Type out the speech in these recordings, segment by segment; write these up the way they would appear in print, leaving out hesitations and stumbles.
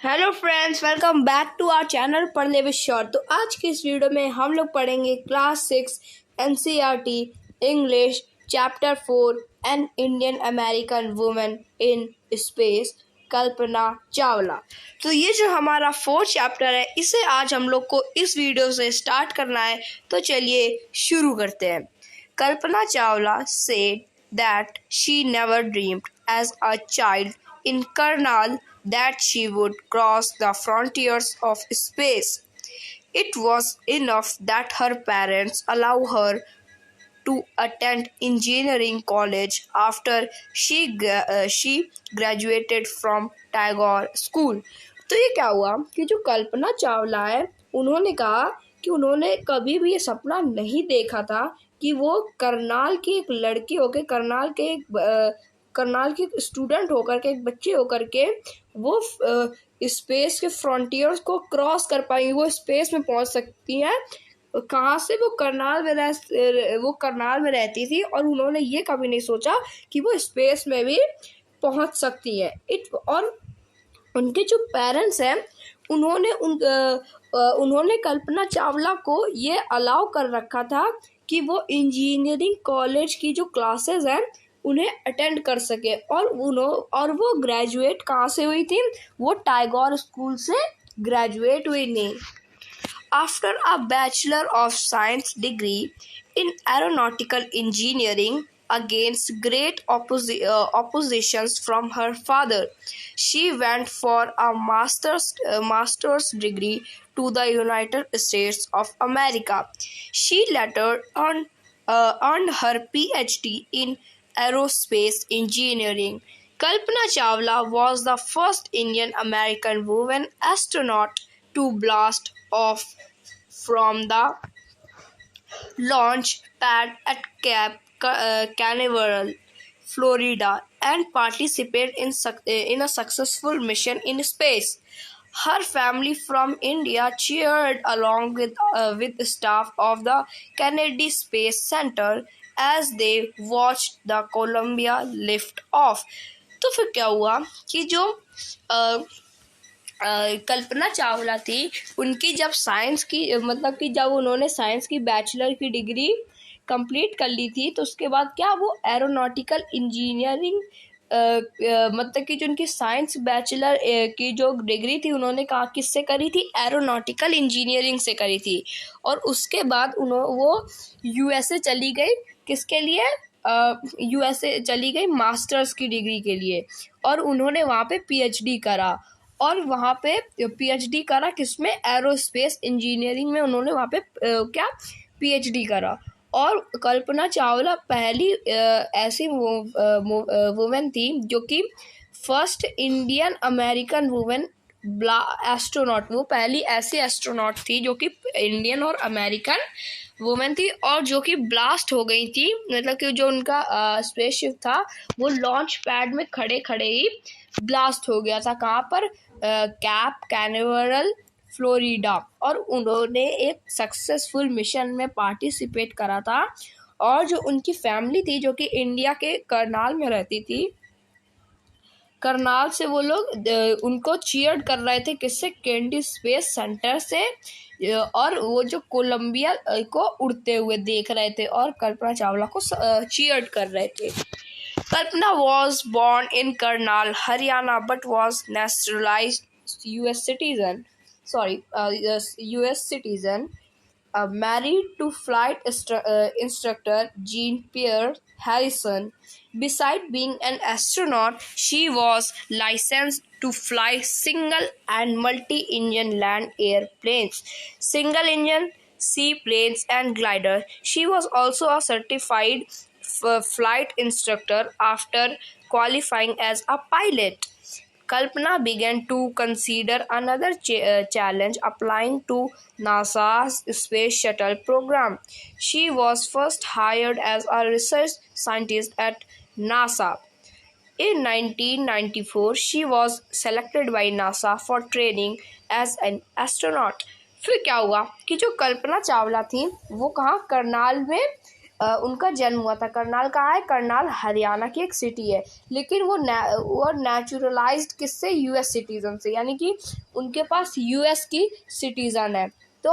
Hello friends, welcome back to our channel पढ़ने with short. तो आज की इस वीडियो में हम लोग पढ़ेंगे class 6 NCERT English chapter 4 an Indian American women in space Kalpana Chawla. तो ये जो हमारा 4th चैप्टर है, इसे आज हम लोग को इस वीडियो से स्टार्ट करना है। तो चलिए शुरू करते हैं। Kalpana Chawla said that she never dreamed as a child in Karnal that she would cross the frontiers of space. It was enough that her parents allow her to attend engineering college after she graduated from Tagore School. तो ये क्या हुआ कि जो कल्पना चावला है, उन्होंने कहा कि उन्होंने कभी भी ये सपना नहीं देखा था कि वो करनाल की एक लड़की होकर करनाल के स्टूडेंट होकर के, एक बच्चे होकर के वो स्पेस के फ्रंटियर्स को क्रॉस कर पाएंगी, वो स्पेस में पहुंच सकती हैं। कहाँ से? वो करनाल में रहती थी और उन्होंने ये कभी नहीं सोचा कि वो स्पेस में भी पहुंच सकती है। और उनके जो पेरेंट्स हैं, उन्होंने कल्पना चावला को ये अलाउ कर रखा था कि वो इंजीनियरिंग कॉलेज की जो क्लासेस हैं उन्हें अटेंड कर सके। और वो ग्रेजुएट कहाँ से हुई थी? वो टैगोर स्कूल से ग्रेजुएट हुई नहीं। After a Bachelor of Science degree in aeronautical engineering against great oppositions from her father, she went for a master's degree to the United States of America. She later earned her PhD in aerospace engineering. Kalpana Chawla was the first Indian American woman astronaut to blast off from the launch pad at Cape Canaveral, Florida, and participate in a successful mission in space. Her family from India cheered along with the staff of the Kennedy Space Center as they watched the Columbia lift off. तो फिर क्या हुआ कि जो कल्पना चावला थी, उनकी जब science की कि जब उन्होंने साइंस की बैचलर की डिग्री कंप्लीट कर ली थी, तो उसके बाद क्या वो एरोनॉटिकल इंजीनियरिंग कि जो उनकी साइंस बैचलर की जो डिग्री थी, उन्होंने कहा किससे करी थी? एरोनॉटिकल इंजीनियरिंग से करी थी। और उसके बाद वो USA चली गई। किसके लिए? USA चली गई मास्टर्स की डिग्री के लिए, और उन्होंने वहाँ पे PhD करा। और वहाँ पे PhD करा किसमें? एरोस्पेस इंजीनियरिंग में उन्होंने वहाँ पे PhD करा। और कल्पना चावला पहली ऐसी वुमेन थी जो कि first Indian American women astronaut, वो पहली ऐसी एस्ट्रोनॉट थी जो कि इंडियन और अमेरिकन वुमेन थी, और जो कि ब्लास्ट हो गई थी। कि जो उनका स्पेसशिप था वो लॉन्च पैड में खड़े खड़े ही ब्लास्ट हो गया था। कहाँ पर? Cape Canaveral, Florida. और उन्होंने एक सक्सेसफुल मिशन में पार्टिसिपेट करा था। और जो उनकी फैमिली थी जो कि इंडिया के करनाल में रहती थी, करनाल से वो लोग उनको चीयर कर रहे थे। किससे? केनेडी स्पेस सेंटर से। और वो जो कोलंबिया को उड़ते हुए देख रहे थे और कल्पना चावला को चीयर कर रहे थे। Kalpana was born in Karnal, Haryana, but was naturalized US citizen. US citizen. Married to flight instructor Jean-Pierre Harrison. Besides being an astronaut, she was licensed to fly single and multi-engine land airplanes, single-engine seaplanes, and glider. She was also a certified flight instructor after qualifying as a pilot. Kalpana began to consider another challenge, applying to NASA's Space Shuttle program. She was first hired as a research scientist at NASA. In 1994, she was selected by NASA for training as an astronaut. फिर क्या हुआ कि जो कल्पना चावला थी वो कहाँ? करनाल में उनका जन्म हुआ था। करनाल कहाँ है? करनाल हरियाणा की एक सिटी है, लेकिन वो नेचुरलाइज्ड किससे? यूएस सिटीजन से, यानी कि उनके पास यूएस की सिटीजन है। तो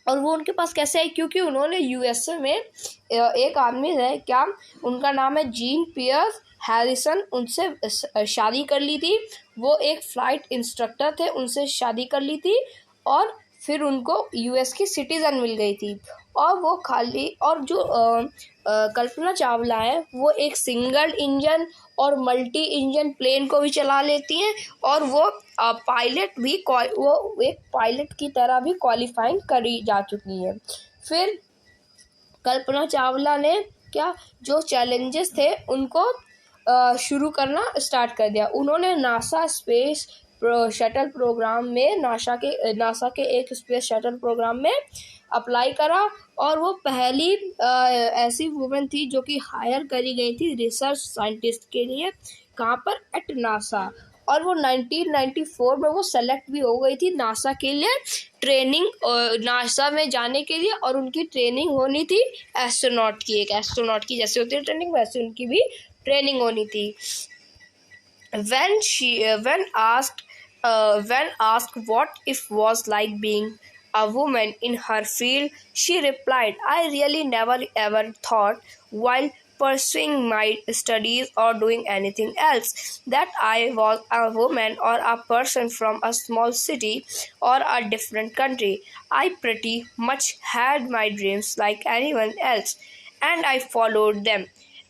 और वो उनके पास कैसे है? क्योंकि उन्होंने यूएसए में एक आदमी है, क्या उनका नाम है? जीन पियर्स हैरिसन, उनसे शादी कर ली थी। वो एक फ्लाइट इंस्ट्रक्टर थे, उनसे शादी कर ली थी और फिर उनको यूएस की सिटीज़न मिल गई थी। और वो खाली और जो कल्पना चावला है वो एक सिंगल इंजन और मल्टी इंजन प्लेन को भी चला लेती हैं, और वो पायलट भी वो एक पायलट की तरह भी क्वालिफाइंग करी जा चुकी है। फिर कल्पना चावला ने क्या जो चैलेंजेस थे उनको शुरू करना स्टार्ट कर दिया। उन्होंने नासा स्पेस शटल प्रोग्राम में नासा के एक स्पेस शटल प्रोग्राम में अप्लाई करा, और वो पहली ऐसी वुमेन थी जो कि हायर करी गई थी रिसर्च साइंटिस्ट के लिए। कहाँ पर? At NASA. और वो 1994 में वो सेलेक्ट भी हो गई थी नासा के लिए ट्रेनिंग, नासा में जाने के लिए, और उनकी ट्रेनिंग होनी थी एस्ट्रोनॉट की। एक एस्ट्रोनॉट की जैसे होती है ट्रेनिंग, वैसे उनकी भी ट्रेनिंग होनी थी। When asked what it was like being a woman in her field, she replied, "I really never ever thought while pursuing my studies or doing anything else that I was a woman or a person from a small city or a different country. I pretty much had my dreams like anyone else, and I followed them.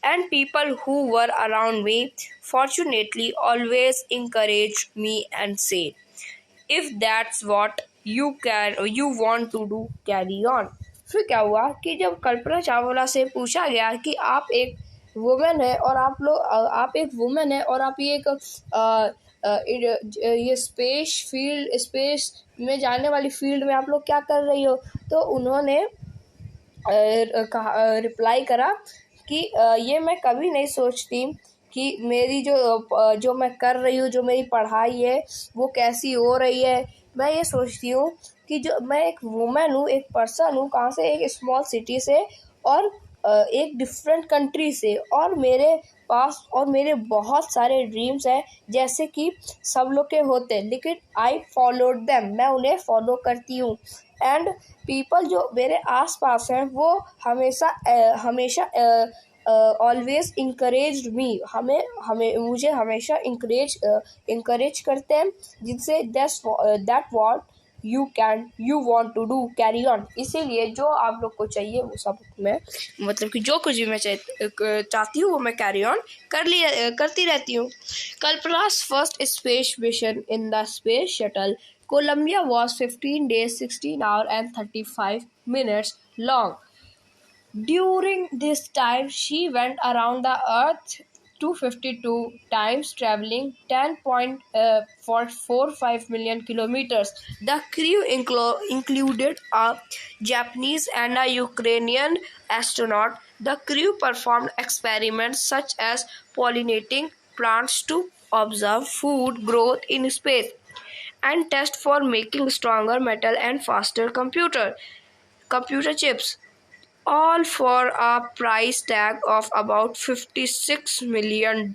And people who were around me fortunately always encouraged me and said, if that's what you want to do, carry on." फिर क्या हुआ कि जब कल्पना चावला से पूछा गया कि आप एक वुमेन है और आप एक वुमेन है और आप ये एक ये स्पेस में जाने वाली फील्ड में आप लोग क्या कर रही हो, तो उन्होंने रिप्लाई करा कि ये मैं कभी नहीं सोचती कि मेरी जो मैं कर रही हूँ, जो मेरी पढ़ाई है वो कैसी हो रही है। मैं ये सोचती हूँ कि जो मैं एक वुमेन हूँ, एक पर्सन हूँ, कहाँ से? एक स्मॉल सिटी से और एक डिफरेंट कंट्री से, और मेरे बहुत सारे ड्रीम्स हैं जैसे कि सब लोग के होते हैं, लेकिन आई फॉलोड देम, मैं उन्हें फॉलो करती हूँ। एंड पीपल जो मेरे आसपास हैं वो हमेशा ऑलवेज इंकरेज मी, मुझे हमेशा इंकरेज करते हैं, जिनसे that what you want to do, carry on. इसीलिए जो आप लोग को चाहिए वो सब मैं, मतलब कि जो कुछ भी मैं चाहती हूँ वो मैं कैरी ऑन करती रहती हूँ। Kalpana's first space mission in the space shuttle Columbia was 15 days, 16 hours and 35 minutes long. During this time, she went around the Earth 252 times, traveling 10.45 million kilometers. The crew included a Japanese and a Ukrainian astronaut. The crew performed experiments such as pollinating plants to observe food growth in space and test for making stronger metal and faster computer chips, all for a price tag of about $56 million.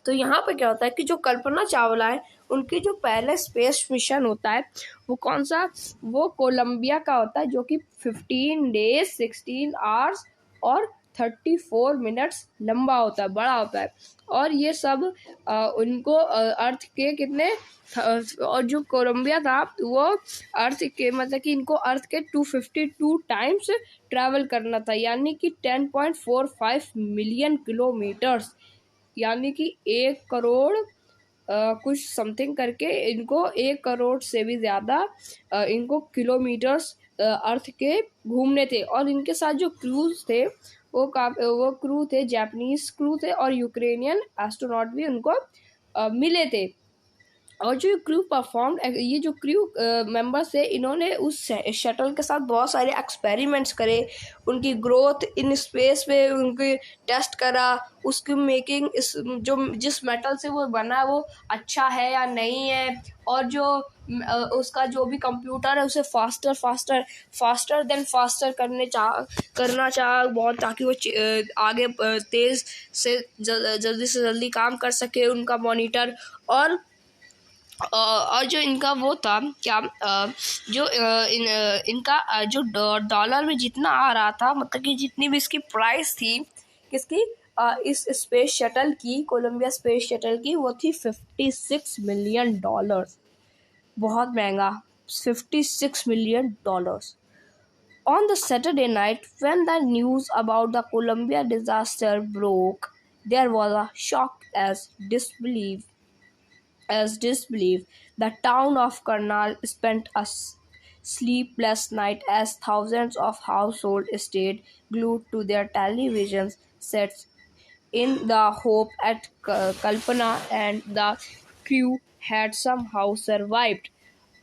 तो यहाँ पे क्या होता है कि जो कल्पना चावला है उनकी जो पहले स्पेस मिशन होता है वो कौन सा? वो कोलंबिया का होता है, जो कि 15 days 16 hours और 34 minutes लंबा होता है, बड़ा होता है। और ये सब उनको अर्थ के कितने, और जो कोलंबिया था वो अर्थ के, मतलब कि इनको अर्थ के 252 टाइम्स ट्रैवल करना था, यानी कि 10.45 मिलियन किलोमीटर्स, यानी कि 1 करोड़ कुछ समथिंग करके इनको 1 करोड़ से भी ज़्यादा इनको किलोमीटर्स अर्थ के घूमने थे। और इनके साथ जो क्रूज थे वो क्रू थे, जापानीज क्रू थे, और यूक्रेनियन एस्ट्रोनॉट भी उनको मिले थे। और जो क्रू परफॉर्म, ये जो क्रू मेंबर्स थे, इन्होंने उस शटल के साथ बहुत सारे एक्सपेरिमेंट्स करे, उनकी ग्रोथ इन स्पेस में उनकी टेस्ट करा, उसकी मेकिंग, इस जो जिस मेटल से वो बना वो अच्छा है या नहीं है, और जो उसका जो भी कंप्यूटर है उसे फास्टर देन फास्टर करना चाह बहुत, ताकि वो आगे तेज से जल्दी से जल्दी काम कर सके उनका मॉनिटर। और जो इनका वो था क्या, जो इनका जो डॉलर में जितना आ रहा था, मतलब कि जितनी भी इसकी प्राइस थी किसकी, इस स्पेस शटल की, कोलंबिया स्पेस शटल की, वो थी $56 मिलियन। बहुत महंगा, $56 million. On the Saturday night, when the news about the Columbia disaster broke, there was a shock as disbelief. The town of Karnal spent a sleepless night as thousands of households stayed glued to their television sets in the hope that Kalpana and the crew had somehow survived.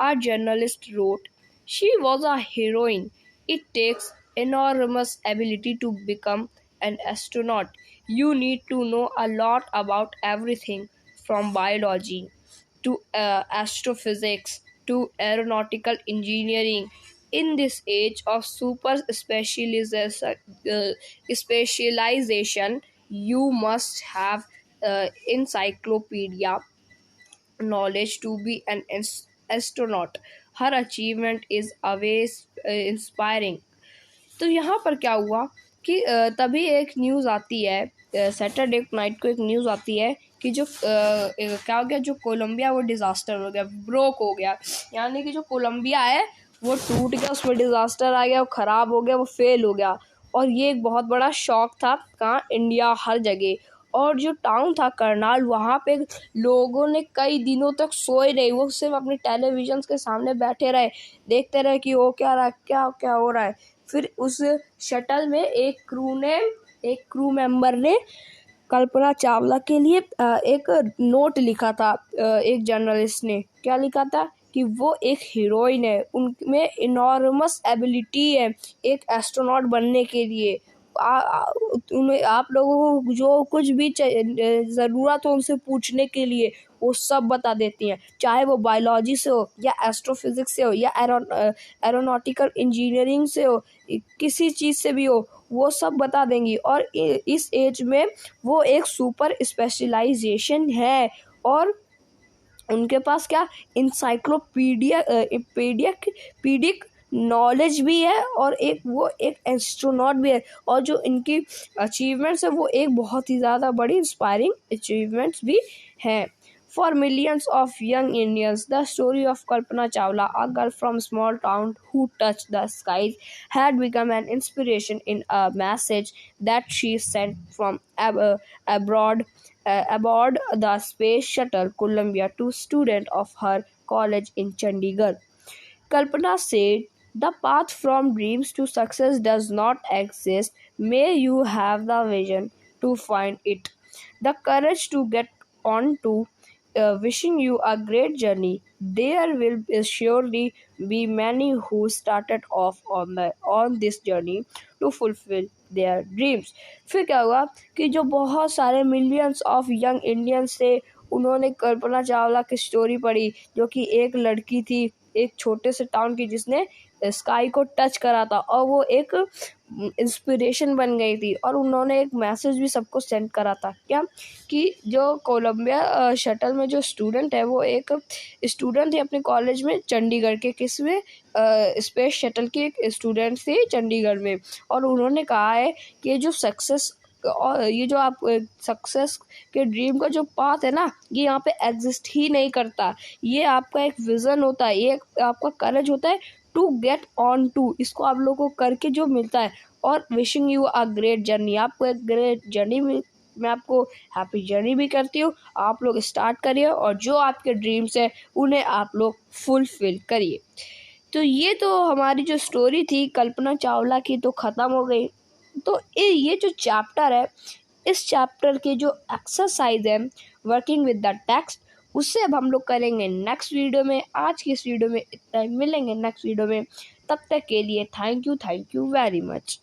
A journalist wrote, "She was a heroine. It takes enormous ability to become an astronaut. You need to know a lot about everything from biology to astrophysics to aeronautical engineering. In this age of specialization, you must have encyclopedia knowledge to be an astronaut. Her achievement is always inspiring." तो यहाँ पर क्या हुआ कि तभी एक news आती है, सैटरडे नाइट को एक न्यूज़ आती है कि जो क्या हो गया, जो कोलंबिया वो डिज़ास्टर हो गया, ब्रोक हो गया, यानी कि जो कोलंबिया है वो टूट गया, उसमें डिज़ास्टर आ गया, वो ख़राब हो गया, वो फेल हो गया। और ये एक बहुत बड़ा शॉक था, कहाँ, इंडिया, हर जगह। और जो टाउन था करनाल, वहाँ पे लोगों ने कई दिनों तक सोए नहीं, वो सिर्फ अपने टेलीविजन के सामने बैठे रहे, देखते रहे कि वो क्या रहा, क्या क्या हो रहा है। फिर उस शटल में एक क्रू मेंबर ने कल्पना चावला के लिए एक नोट लिखा था। एक जर्नलिस्ट ने क्या लिखा था कि वो एक हीरोइन है, उनमें इनॉर्मस एबिलिटी है एक एस्ट्रोनॉट बनने के लिए। उन्हें, आप लोगों को जो कुछ भी ज़रूरत हो उनसे पूछने के लिए वो सब बता देती हैं, चाहे वो बायोलॉजी से हो या एस्ट्रोफिजिक्स से हो या एरोनॉटिकल इंजीनियरिंग से हो, किसी चीज़ से भी हो, वो सब बता देंगी। और इस एज में वो एक सुपर स्पेशलाइजेशन है, और उनके पास क्या, इंसाइक्लोपीडिया पीडिक नॉलेज भी है, और एक एस्ट्रोनॉट भी है। और जो इनकी अचीवमेंट्स है वो एक बहुत ही ज़्यादा बड़ी इंस्पायरिंग अचीवमेंट्स भी हैं। For millions of young Indians, the story of Kalpana Chawla, a girl from small town who touched the skies, had become an inspiration in a message that she sent from abroad aboard the space shuttle Columbia to students of her college in Chandigarh. Kalpana said, "The path from dreams to success does not exist. May you have the vision to find it, the courage to get on to. Wishing you a great journey. There will surely be many who started off on this journey to fulfill their dreams." फिर क्या हुआ कि जो बहुत सारे millions of young Indians थे, उन्होंने कल्पना चावला की स्टोरी पढ़ी, जो कि एक लड़की थी एक छोटे से टाउन की, जिसने स्काई को टच करा था, और वो एक इंस्पिरेशन बन गई थी। और उन्होंने एक मैसेज भी सबको सेंड करा था, क्या, कि जो कोलंबिया शटल में जो स्टूडेंट है, वो एक स्टूडेंट थे अपने कॉलेज में चंडीगढ़ के, किसमें, स्पेस शटल की एक स्टूडेंट थी चंडीगढ़ में। और उन्होंने कहा है कि जो सक्सेस, और ये जो आप सक्सेस के ड्रीम का जो पाथ है ना, ये यहाँ पे एग्जिस्ट ही नहीं करता। ये आपका एक विज़न होता है, ये आपका करेज होता है टू गेट ऑन टू, इसको आप लोगों को करके जो मिलता है। और wishing you a great journey, आपको एक ग्रेट जर्नी मैं आपको हैप्पी जर्नी भी करती हूँ। आप लोग स्टार्ट करिए, और जो आपके ड्रीम्स है उन्हें आप लोग फुलफिल करिए। तो ये तो हमारी जो स्टोरी थी कल्पना चावला की तो ख़त्म हो गई। तो ये जो चैप्टर है, इस चैप्टर के जो एक्सरसाइज है वर्किंग विद द टेक्स्ट, उससे अब हम लोग करेंगे नेक्स्ट वीडियो में। आज की इस वीडियो में इतना ही, मिलेंगे नेक्स्ट वीडियो में। तब तक के लिए थैंक यू वेरी मच।